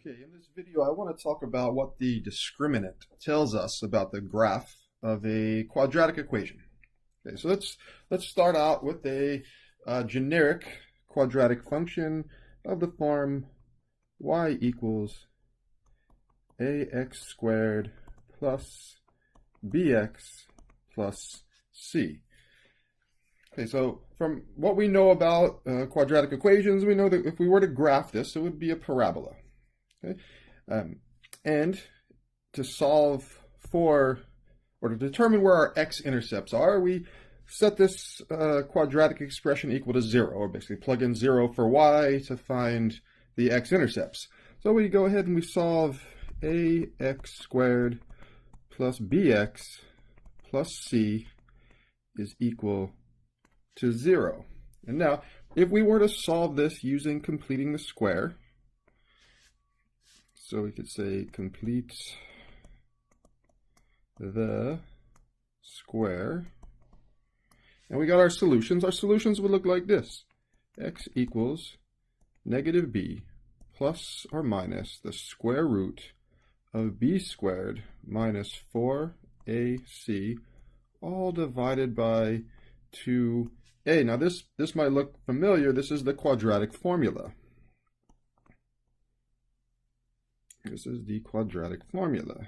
Okay, in this video I want to talk about what the discriminant tells us about the graph of a quadratic equation. Okay, so let's start out with a generic quadratic function of the form y equals ax squared plus bx plus c. Okay, so from what we know about quadratic equations, we know that if we were to graph this, it would be a parabola. Okay? And to solve for, or to determine where our x-intercepts are, we set this quadratic expression equal to 0, or basically plug in 0 for y to find the x-intercepts. So we go ahead and we solve ax squared plus bx plus c is equal to 0. And now, if we were to solve this using completing the square, so we could say complete the square, and we got our solutions. Our solutions would look like this. X equals negative b plus or minus the square root of b squared minus 4ac, all divided by 2a. Now this might look familiar. This is the quadratic formula. This is the quadratic formula.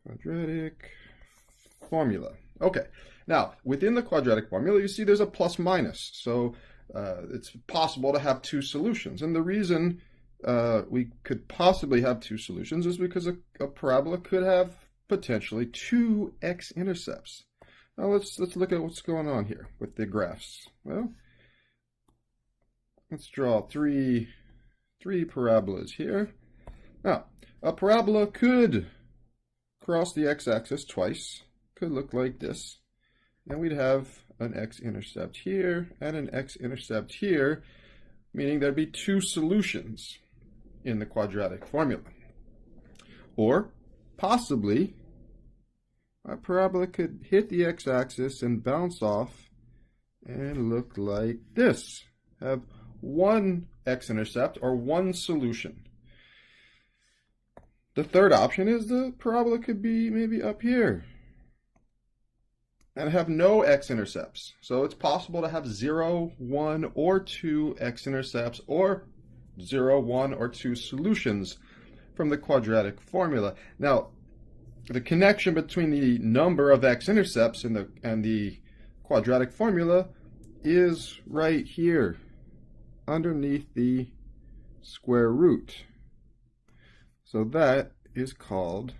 Quadratic formula. Okay, now within the quadratic formula, you see there's a plus minus. So it's possible to have two solutions. And the reason we could possibly have two solutions is because a parabola could have potentially two x-intercepts. Now let's look at what's going on here with the graphs. Well, let's draw three parabolas here. Now, a parabola could cross the x-axis twice. Could look like this. And we'd have an x-intercept here and an x-intercept here, meaning there'd be two solutions in the quadratic formula. Or possibly, a parabola could hit the x-axis and bounce off and look like this. Have one x-intercept or one solution. The third option is the parabola could be maybe up here and have no x-intercepts. So it's possible to have 0, 1, or 2 x-intercepts, or 0, 1, or 2 solutions from the quadratic formula. Now, the connection between the number of x-intercepts and the quadratic formula is right here, underneath the square root. So that is called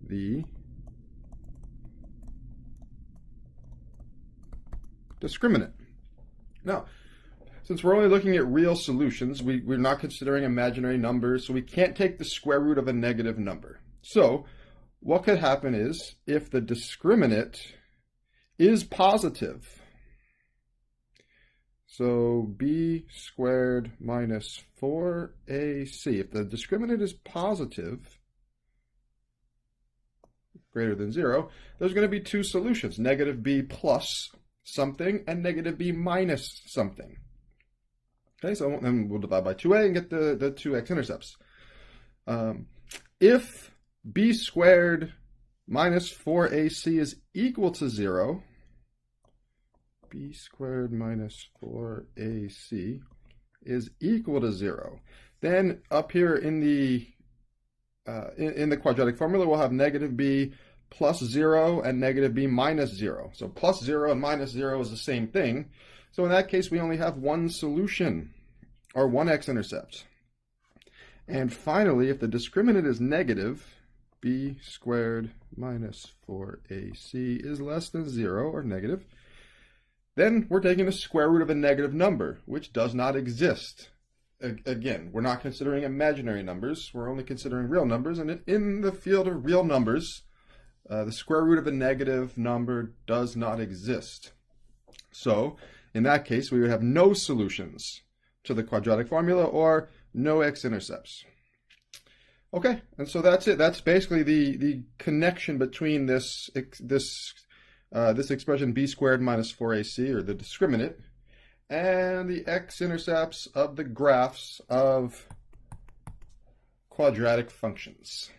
the discriminant. Now, since we're only looking at real solutions, we're not considering imaginary numbers, so we can't take the square root of a negative number. So what could happen is, if the discriminant is positive, so b squared minus 4ac, if the discriminant is positive, greater than 0, there's going to be two solutions, negative b plus something and negative b minus something. Okay, so then we'll divide by 2a and get the two x-intercepts. If b squared minus 4ac is equal to 0, b squared minus 4ac is equal to 0, then up here in the quadratic formula, we'll have negative b plus 0 and negative b minus 0. So plus 0 and minus 0 is the same thing. So in that case, we only have one solution, or one x-intercept. And finally, if the discriminant is negative, b squared minus 4ac is less than 0, or negative, then we're taking the square root of a negative number, which does not exist. Again, we're not considering imaginary numbers, we're only considering real numbers, and in the field of real numbers, the square root of a negative number does not exist. So, in that case, we would have no solutions to the quadratic formula, or no x-intercepts. Okay, and so that's it. That's basically the connection between this expression b squared minus 4ac, or the discriminant, and the x-intercepts of the graphs of quadratic functions.